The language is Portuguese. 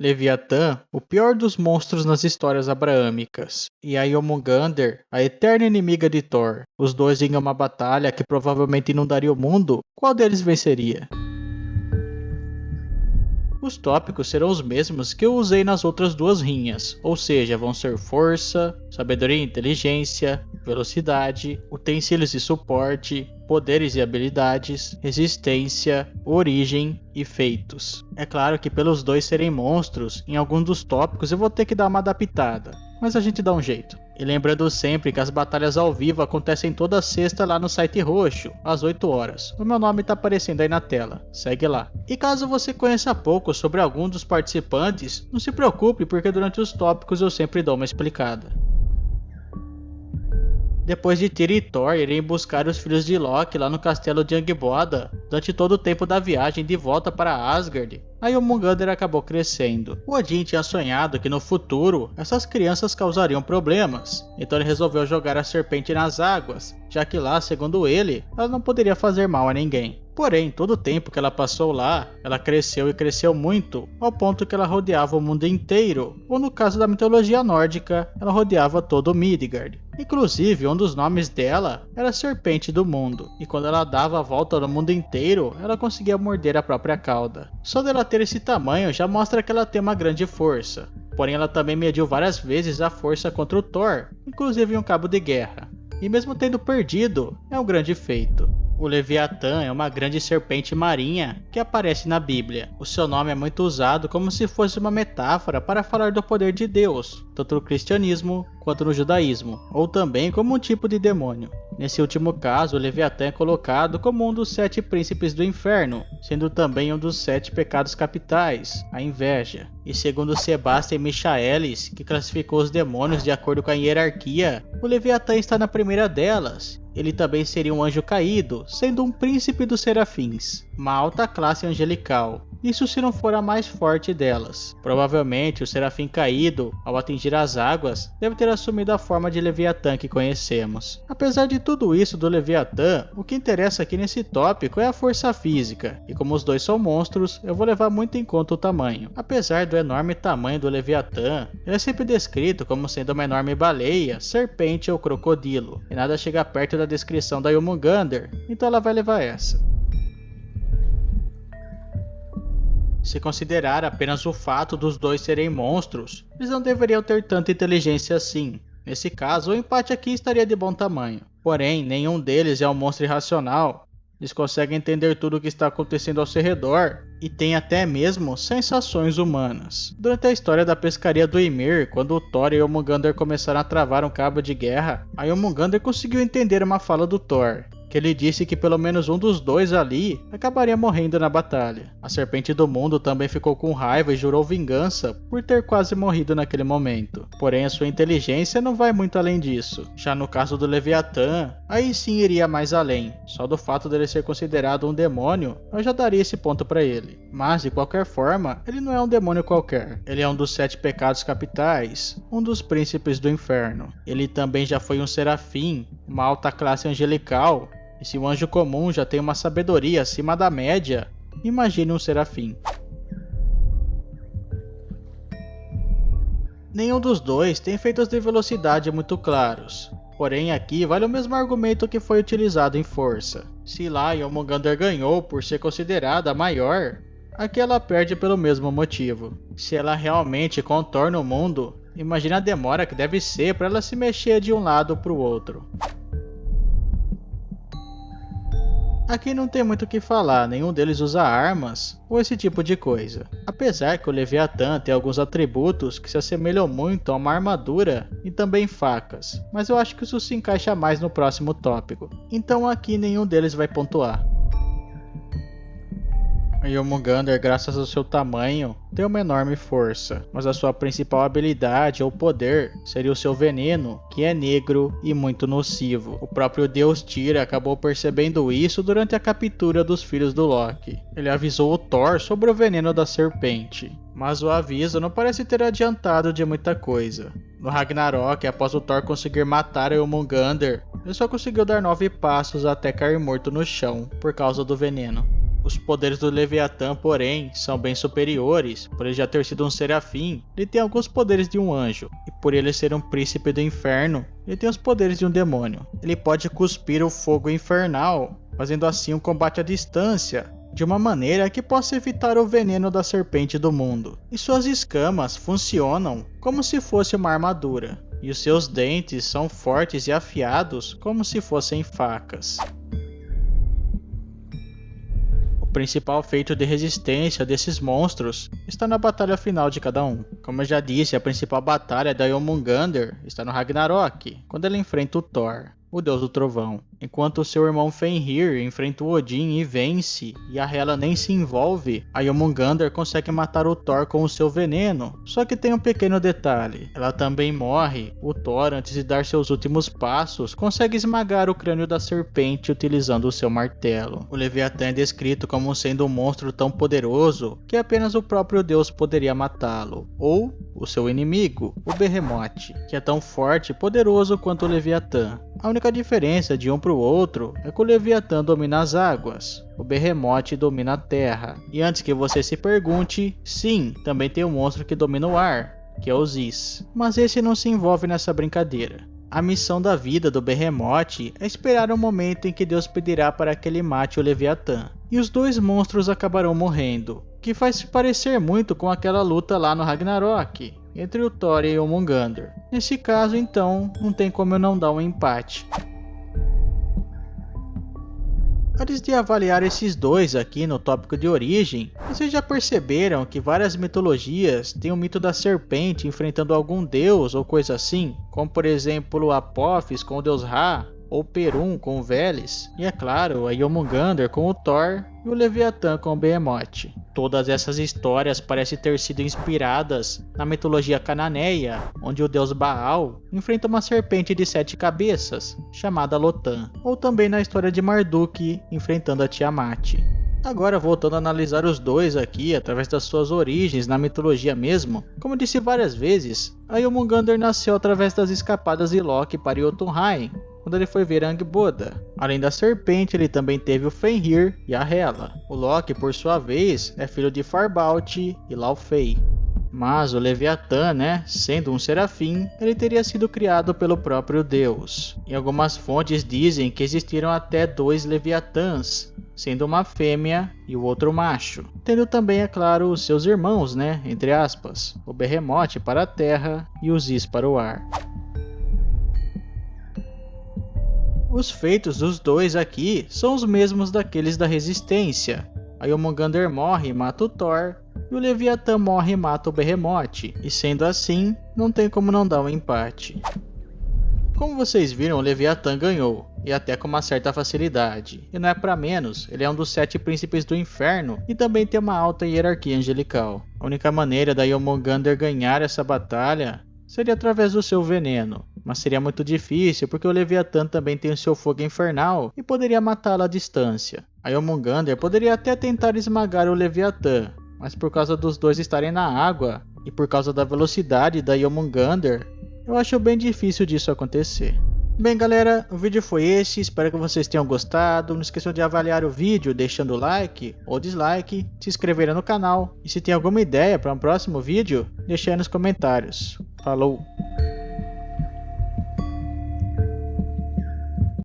Leviatã, o pior dos monstros nas histórias abraâmicas, e a Jormungandr, a eterna inimiga de Thor. Os dois em uma batalha que provavelmente inundaria o mundo, qual deles venceria? Os tópicos serão os mesmos que eu usei nas outras duas rinhas, ou seja, vão ser força, sabedoria e inteligência, velocidade, utensílios e suporte, poderes e habilidades, resistência, origem e feitos. É claro que pelos dois serem monstros, em alguns dos tópicos eu vou ter que dar uma adaptada, mas a gente dá um jeito. E lembrando sempre que as batalhas ao vivo acontecem toda sexta lá no site roxo, às 8 horas. O meu nome tá aparecendo aí na tela, segue lá. E caso você conheça pouco sobre algum dos participantes, não se preocupe porque durante os tópicos eu sempre dou uma explicada. Depois de Tyr e Thor irem buscar os filhos de Loki lá no castelo de Angbodda, durante todo o tempo da viagem de volta para Asgard, a Jormungandr acabou crescendo. O Odin tinha sonhado que no futuro essas crianças causariam problemas, então ele resolveu jogar a serpente nas águas, já que lá, segundo ele, ela não poderia fazer mal a ninguém. Porém, todo o tempo que ela passou lá, ela cresceu e cresceu muito, ao ponto que ela rodeava o mundo inteiro, ou no caso da mitologia nórdica, ela rodeava todo Midgard. Inclusive, um dos nomes dela era Serpente do Mundo, e quando ela dava a volta no mundo inteiro, ela conseguia morder a própria cauda. Só dela ter esse tamanho já mostra que ela tem uma grande força, porém ela também mediu várias vezes a força contra o Thor, inclusive em um cabo de guerra. E mesmo tendo perdido, é um grande feito. O Leviatã é uma grande serpente marinha que aparece na Bíblia. O seu nome é muito usado como se fosse uma metáfora para falar do poder de Deus, tanto no cristianismo quanto no judaísmo, ou também como um tipo de demônio. Nesse último caso, o Leviatã é colocado como um dos 7 príncipes do inferno, sendo também um dos 7 pecados capitais, a inveja. E segundo Sebastian Michaelis, que classificou os demônios de acordo com a hierarquia, o Leviatã está na primeira delas. Ele também seria um anjo caído, sendo um príncipe dos serafins, uma alta classe angelical. Isso se não for a mais forte delas. Provavelmente o serafim caído, ao atingir as águas, deve ter assumido a forma de Leviatã que conhecemos. Apesar de tudo isso do Leviatã, o que interessa aqui nesse tópico é a força física, e como os dois são monstros, eu vou levar muito em conta o tamanho. Apesar do enorme tamanho do Leviatã, ele é sempre descrito como sendo uma enorme baleia, serpente ou crocodilo, e nada chega perto da descrição da Jormungandr, então ela vai levar essa. Se considerar apenas o fato dos dois serem monstros, eles não deveriam ter tanta inteligência assim. Nesse caso, o empate aqui estaria de bom tamanho. Porém, nenhum deles é um monstro irracional. Eles conseguem entender tudo o que está acontecendo ao seu redor e têm até mesmo sensações humanas. Durante a história da pescaria do Ymir, quando o Thor e Jormungandr começaram a travar um cabo de guerra, a Jormungandr conseguiu entender uma fala do Thor, que ele disse que pelo menos um dos dois ali acabaria morrendo na batalha. A Serpente do Mundo também ficou com raiva e jurou vingança por ter quase morrido naquele momento. Porém, a sua inteligência não vai muito além disso. Já no caso do Leviatã, aí sim iria mais além. Só do fato dele ser considerado um demônio, eu já daria esse ponto para ele. Mas, de qualquer forma, ele não é um demônio qualquer. Ele é um dos 7 pecados capitais, um dos príncipes do inferno. Ele também já foi um serafim, uma alta classe angelical. E se o anjo comum já tem uma sabedoria acima da média, imagine um serafim. Nenhum dos dois tem efeitos de velocidade muito claros. Porém aqui vale o mesmo argumento que foi utilizado em força. Se lá Jormungandr ganhou por ser considerada a maior, aqui ela perde pelo mesmo motivo. Se ela realmente contorna o mundo, imagine a demora que deve ser para ela se mexer de um lado para o outro. Aqui não tem muito o que falar, nenhum deles usa armas ou esse tipo de coisa. Apesar que o Leviatã tem alguns atributos que se assemelham muito a uma armadura e também facas, mas eu acho que isso se encaixa mais no próximo tópico. Então aqui nenhum deles vai pontuar. A Jormungandr, graças ao seu tamanho, tem uma enorme força, mas a sua principal habilidade ou poder seria o seu veneno, que é negro e muito nocivo. O próprio deus Tyr acabou percebendo isso durante a captura dos filhos do Loki. Ele avisou o Thor sobre o veneno da serpente, mas o aviso não parece ter adiantado de muita coisa. No Ragnarok, após o Thor conseguir matar a Jormungandr, ele só conseguiu dar 9 passos até cair morto no chão por causa do veneno. Os poderes do Leviatã, porém, são bem superiores. Por ele já ter sido um serafim, ele tem alguns poderes de um anjo. E por ele ser um príncipe do inferno, ele tem os poderes de um demônio. Ele pode cuspir o fogo infernal, fazendo assim um combate à distância, de uma maneira que possa evitar o veneno da serpente do mundo. E suas escamas funcionam como se fosse uma armadura. E os seus dentes são fortes e afiados como se fossem facas. O principal feito de resistência desses monstros está na batalha final de cada um. Como eu já disse, a principal batalha da Jormungandr está no Ragnarok, quando ele enfrenta o Thor, o deus do trovão. Enquanto seu irmão Fenrir enfrenta o Odin e vence, e a Hela nem se envolve, a Jormungandr consegue matar o Thor com o seu veneno. Só que tem um pequeno detalhe, ela também morre. O Thor, antes de dar seus últimos passos, consegue esmagar o crânio da serpente utilizando o seu martelo. O Leviatã é descrito como sendo um monstro tão poderoso que apenas o próprio Deus poderia matá-lo, ou o seu inimigo, o Behemoth, que é tão forte e poderoso quanto o Leviatã. A única diferença de um para o outro é que o Leviatã domina as águas, o Behemoth domina a terra. E antes que você se pergunte, sim, também tem um monstro que domina o ar, que é o Zis. Mas esse não se envolve nessa brincadeira. A missão da vida do Behemoth é esperar o momento em que Deus pedirá para que ele mate o Leviatã. E os dois monstros acabarão morrendo, que faz se parecer muito com aquela luta lá no Ragnarok, entre o Thor e o Jormungandr. Nesse caso, então, não tem como eu não dar um empate. Antes de avaliar esses dois aqui no tópico de origem, vocês já perceberam que várias mitologias têm o mito da serpente enfrentando algum deus ou coisa assim? Como por exemplo Apophis com o deus Ra, ou Perun com o Veles, e é claro, a Jormungandr com o Thor e o Leviatã com o Behemoth. Todas essas histórias parecem ter sido inspiradas na mitologia cananeia, onde o deus Baal enfrenta uma serpente de 7 cabeças, chamada Lotan, ou também na história de Marduk enfrentando a Tiamat. Agora, voltando a analisar os dois aqui, através das suas origens na mitologia mesmo, como disse várias vezes, a Jormungandr nasceu através das escapadas de Loki para Jotunheim, quando ele foi ver Angrboda. Além da serpente, ele também teve o Fenrir e a Hela. O Loki, por sua vez, é filho de Farbalt e Laufey. Mas o Leviatã, sendo um serafim, ele teria sido criado pelo próprio Deus. E algumas fontes dizem que existiram até 2 Leviatãs, sendo uma fêmea e o outro macho. Tendo também, é claro, os seus irmãos, entre aspas, o Behemoth para a terra e o Zis para o ar. Os feitos dos dois aqui são os mesmos daqueles da Resistência. A Jormungandr morre e mata o Thor, e o Leviatã morre e mata o Behemoth, e sendo assim, não tem como não dar um empate. Como vocês viram, o Leviatã ganhou, e até com uma certa facilidade. E não é pra menos, ele é um dos 7 príncipes do inferno, e também tem uma alta hierarquia angelical. A única maneira da Jormungandr ganhar essa batalha seria através do seu veneno. Mas seria muito difícil porque o Leviatã também tem o seu fogo infernal e poderia matá-la à distância. A Jormungandr poderia até tentar esmagar o Leviatã, mas por causa dos dois estarem na água e por causa da velocidade da Jormungandr, eu acho bem difícil disso acontecer. Bem galera, o vídeo foi esse, espero que vocês tenham gostado. Não esqueçam de avaliar o vídeo deixando o like ou dislike, se inscreverem no canal e se tem alguma ideia para um próximo vídeo, deixe aí nos comentários. Falou!